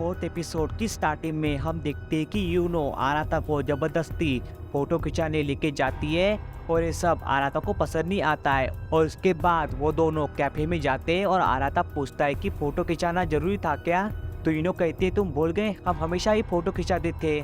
Fourth episode की starting में हम देखते हैं कि यूनो आराता को जबरदस्ती फोटो खिंचाने लेके जाती है और ये सब आराता को पसंद नहीं आता है। और उसके बाद वो दोनों कैफे में जाते हैं और आराता पूछता है कि फोटो खिंचाना जरूरी था क्या। तो यूनो कहती है तुम भूल गए, हम हमेशा ही फोटो खिंचाते थे।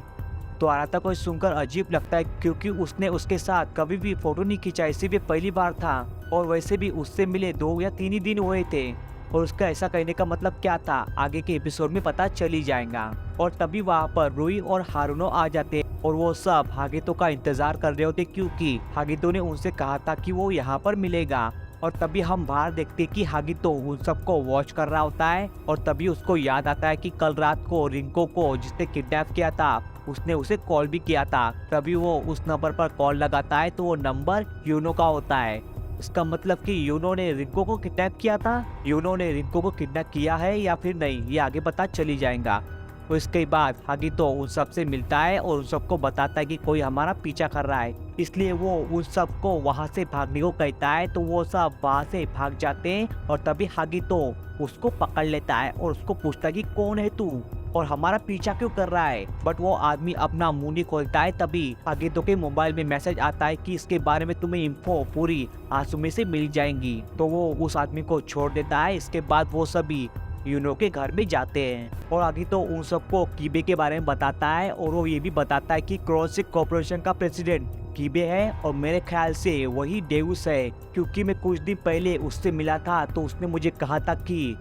तो आराता को सुनकर अजीब लगता है क्योंकि उसने उसके साथ कभी भी फोटो नहीं खिंचा, इसीलिए पहली बार था। और वैसे भी उससे मिले 2 या 3 ही दिन हुए थे और उसका ऐसा कहने का मतलब क्या था आगे के एपिसोड में पता चल ही जाएगा। और तभी वहाँ पर रुई और हारुनो आ जाते और वो सब हागितो का इंतजार कर रहे होते क्योंकि हागितो ने उनसे कहा था कि वो यहाँ पर मिलेगा। और तभी हम बाहर देखते कि हागितो उन सबको वॉच कर रहा होता है और तभी उसको याद आता है कि कल रात को रिंको को जिसने किडनैप किया था उसने उसे कॉल भी किया था। तभी वो उस नंबर पर कॉल लगाता है तो वो नंबर यूनो का होता है। इसका मतलब कि यूनो ने रिंको को किडनैप किया था। यूनो ने रिंको को किडनैप किया है या फिर नहीं, ये आगे पता चली जाएगा। और इसके बाद हागितो उन सबसे मिलता है और उन सबको बताता है कि कोई हमारा पीछा कर रहा है, इसलिए वो उन सबको वहां से भागने को कहता है। तो वो सब वहां से भाग जाते हैं और तभी हागितो उसको पकड़ लेता है और उसको पूछता है कि कौन है तू और हमारा पीछा क्यों कर रहा है। बट वो आदमी अपना मुंह नहीं खोलता है। तभी हागितो के मोबाइल में मैसेज आता है कि इसके बारे में तुम्हें इंफो पूरी आसुमे से मिल जाएंगी। तो वो उस आदमी को छोड़ देता है। इसके बाद वो सभी यूनो के घर में जाते हैं और आगे तो उन सबको कीबे के बारे में बताता है और वो ये भी बताता है कि क्रॉसिक कॉर्पोरेशन का प्रेसिडेंट कीबे है और मेरे ख्याल से वही डेउस है क्योंकि मैं कुछ दिन पहले उससे मिला था तो उसने मुझे कहा था कि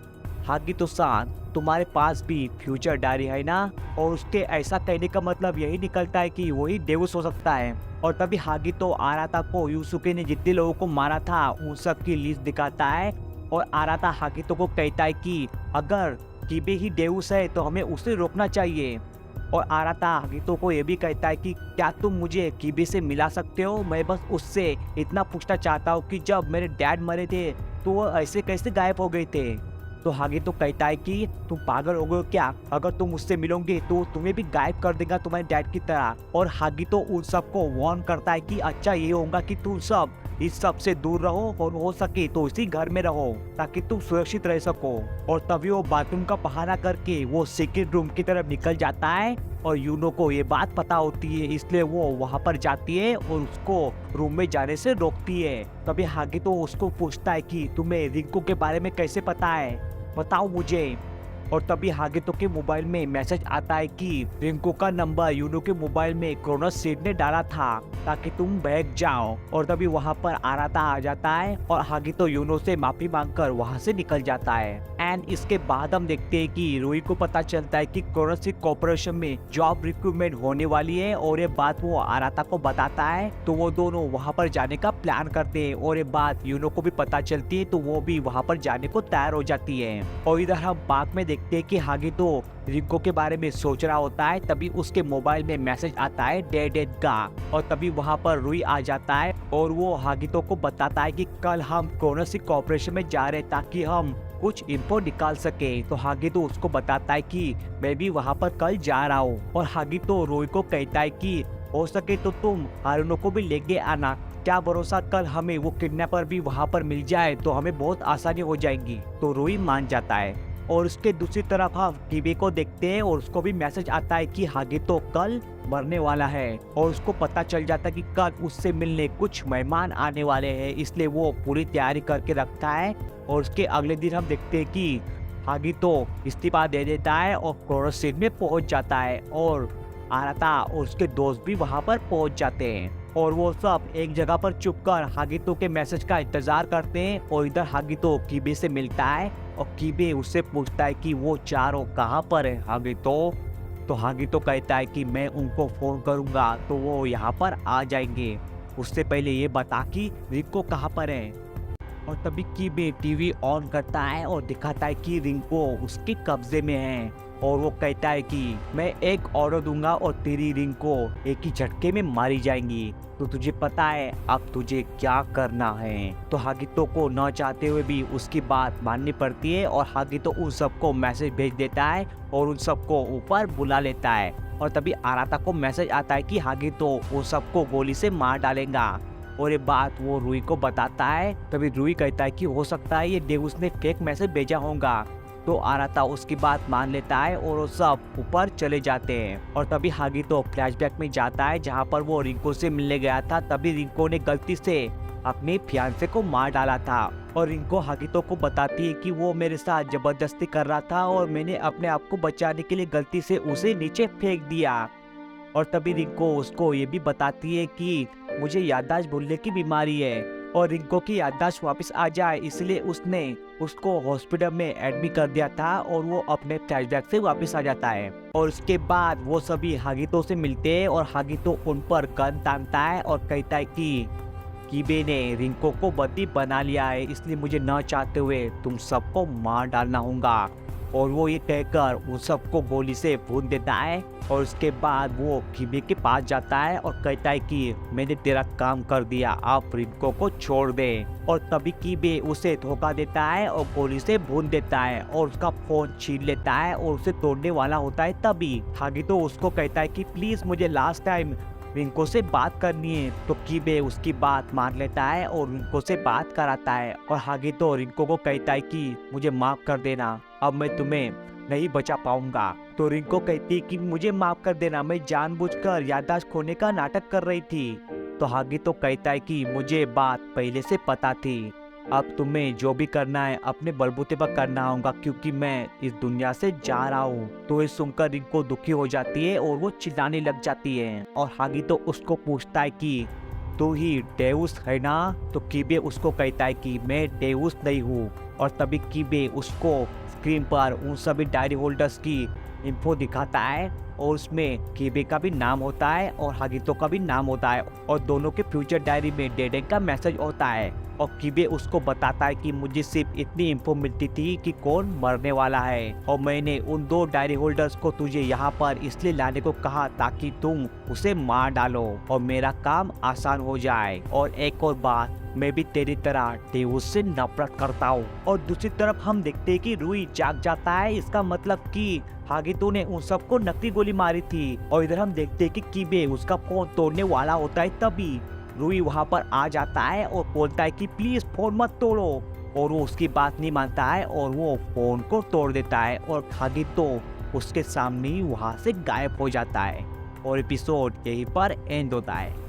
हागितो-सान तुम्हारे पास भी फ्यूचर डायरी है ना। और उसके ऐसा कहने का मतलब यही निकलता है कि वही डेउस हो सकता है। और तभी हागितो आराता को यूसुके ने जितने लोगों को मारा था उन सब की लिस्ट दिखाता है और आराता हागितो को कहता है कि अगर कीबे ही डेउस है तो हमें उसे रोकना चाहिए। और आराता हागितो को ये भी कहता है कि क्या तुम मुझे कीबे से मिला सकते हो, मैं बस उससे इतना पूछना चाहता हूँ कि जब मेरे डैड मरे थे तो वो ऐसे कैसे गायब हो गए थे। तो हागितो कहता है कि तुम पागल हो गए हो क्या, अगर तुम उससे मिलोगे तो तुम्हें भी गायब कर देगा तुम्हारे डैड की तरह। और हागितो उन सबको वार्न करता है कि अच्छा ये होगा कि तुम सब इस सब से दूर रहो और हो सके तो इसी घर में रहो ताकि तुम सुरक्षित रह सको। और तभी वो बाथरूम का बहाना करके वो सीक्रेट रूम की तरफ निकल जाता है और यूनो को ये बात पता होती है, इसलिए वो वहां पर जाती है और उसको रूम में जाने से रोकती है। तभी हागितो उसको पूछता है कि तुम्हें रिंको के बारे में कैसे पता है, बताओ मुझे। और तभी हागितो के मोबाइल में मैसेज आता है कि रिंको का नंबर यूनो के मोबाइल में क्रोनस सीड ने डाला था ताकि तुम भाग जाओ। और तभी वहां पर आराता आ जाता है और हागितो यूनो से माफी मांगकर वहां से निकल जाता है। एंड इसके बाद हम देखते हैं कि रूई को पता चलता है कि क्रोनस कॉर्पोरेशन में जॉब रिक्रूटमेंट होने वाली है और ये बात वो आराता को बताता है। तो वो दोनों वहां पर जाने का प्लान करते हैं और ये बात यूनो को भी पता चलती है तो वो भी वहां पर जाने को तैयार हो जाती है। और इधर हम बाग में देखते हैं कि हागितो रिंको के बारे में सोच रहा होता है। तभी उसके मोबाइल में मैसेज आता है डेड का और तभी वहां पर रुई आ जाता है और वो हागितो को बताता है कि कल हम क्रोनस कॉर्पोरेशन में जा रहे ताकि हम कुछ इन्फो निकाल सके। तो हागितो उसको बताता है कि मैं भी वहां पर कल जा रहा हूँ। और हागितो रुई को कहता है कि हो सके तो तुम हारुनो को भी लेके आना, क्या भरोसा कल हमें वो किडनैपर भी वहां पर मिल जाए तो हमें बहुत आसानी हो जाएगी। तो रुई मान जाता है। और उसके दूसरी तरफ हम कीबे को देखते हैं और उसको भी मैसेज आता है कि हागितो कल मरने वाला है और उसको पता चल जाता है कि कल उससे मिलने कुछ मेहमान आने वाले हैं, इसलिए वो पूरी तैयारी करके रखता है। और उसके अगले दिन हम देखते हैं कि हागितो इस्तीफा दे देता है और क्रोनस सीड में पहुंच जाता है और आराता और उसके दोस्त भी वहां पर पहुंच जाते हैं। और वो सब एक जगह पर छुपकर हागितो के मैसेज का इंतजार करते हैं। और इधर हागितो कीबे से मिलता है और कीबे उससे पूछता है कि वो चारों कहाँ पर है हागितो। तो हागितो कहता है कि मैं उनको फोन करूंगा तो वो यहाँ पर आ जाएंगे, उससे पहले ये बता कि रिंको कहाँ पर है। और तभी कीबे टीवी ऑन करता है और दिखाता है कि रिंको उसके कब्जे में है और वो कहता है कि मैं एक ऑर्डर दूंगा और तेरी रिंको एक ही झटके में मारी जाएंगी, तो तुझे पता है अब तुझे क्या करना है। तो हागितो को न चाहते हुए भी उसकी बात माननी पड़ती है और हागितो उन सबको मैसेज भेज देता है और उन सबको ऊपर बुला लेता है। और तभी आराता को मैसेज आता है कि हागितो उन सबको गोली से मार डालेगा और ये बात वो रूई को बताता है। तभी रूई कहता है कि हो सकता है ये डेउस ने फेक मैसेज भेजा होगा तो आराता उसकी बात मान लेता है और वो सब ऊपर चले जाते हैं। और तभी हागितो फ्लैशबैक में जाता है जहाँ पर वो रिंको से मिलने गया था। तभी रिंको ने गलती से अपने फियांसे को मार डाला था और रिंको हागितो को बताती है कि वो मेरे साथ जबरदस्ती कर रहा था और मैंने अपने आप को बचाने के लिए गलती से उसे नीचे फेंक दिया। और तभी रिंको उसको ये भी बताती है कि मुझे याददाश्त भूलने की बीमारी है और रिंको की याददाश्त वापस आ जाए इसलिए उसने उसको हॉस्पिटल में एडमिट कर दिया था और वो अपने फ्लैशबैक से वापस आ जाता है। और उसके बाद वो सभी हागितो से मिलते हैं और हागितो उन पर गन तानता है और कहता है कि कीबे ने रिंको को बंदी बना लिया है इसलिए मुझे न चाहते हुए तुम सबको मार डालना होगा। और वो ये कहकर उन सबको गोली से भून देता है और उसके बाद वो कीबे के पास जाता है और कहता है कि मैंने तेरा काम कर दिया, आप रिंको को छोड़ दे। और तभी कीबे उसे धोखा देता है और गोली से भून देता है और उसका फोन छीन लेता है और उसे तोड़ने वाला होता है। तभी हागितो उसको कहता है कि प्लीज मुझे लास्ट टाइम रिंको से बात करनी है। तो कीबे उसकी बात मान लेता है और रिंको से बात कराता है और हागितो रिंको को कहता है कि मुझे माफ कर देना, अब मैं तुम्हें नहीं बचा पाऊंगा। तो रिंको कहती है कि मुझे माफ कर देना, मैं जानबूझकर याददाश्त खोने का नाटक कर रही थी। तो हागितो कहता है कि मुझे बात पहले से पता थी, अब तुम्हें जो भी करना है अपने बलबूते पर करना होगा क्योंकि मैं इस दुनिया से जा रहा हूँ। तो ये सुनकर रिंको दुखी हो जाती है और वो चिल्लाने लग जाती है और हागितो उसको पूछता है कि तू ही डेउस है ना? तो कीबे उसको कहता है कि मैं डेउस नहीं हूँ। और तभी कीबे उसको स्क्रीन पर उन सभी डायरी होल्डर्स की इन्फो दिखाता है और उसमें कीबे का भी नाम होता है और हागितो का भी नाम होता है और दोनों के फ्यूचर डायरी में डेडेंग का मैसेज होता है। और कीबे उसको बताता है कि मुझे सिर्फ इतनी इन्फो मिलती थी कि कौन मरने वाला है और मैंने उन 2 डायरी होल्डर्स को तुझे यहाँ पर इसलिए लाने को कहा ताकि तुम उसे मार डालो और मेरा काम आसान हो जाए। और एक और बात, मैं भी तेरी तरह डेउस से नफरत करता हूँ। और दूसरी तरफ हम देखते हैं कि रुई जाग जाता है, इसका मतलब कि हागितो ने उन सबको नकली गोली मारी थी। और इधर हम देखते हैं कि कीबे उसका फोन तोड़ने वाला होता है। तभी रुई वहाँ पर आ जाता है और बोलता है कि प्लीज फोन मत तोड़ो और वो उसकी बात नहीं मानता है और वो फोन को तोड़ देता है और हागितो उसके सामने वहाँ से गायब हो जाता है और एपिसोड यहीं पर एंड होता है।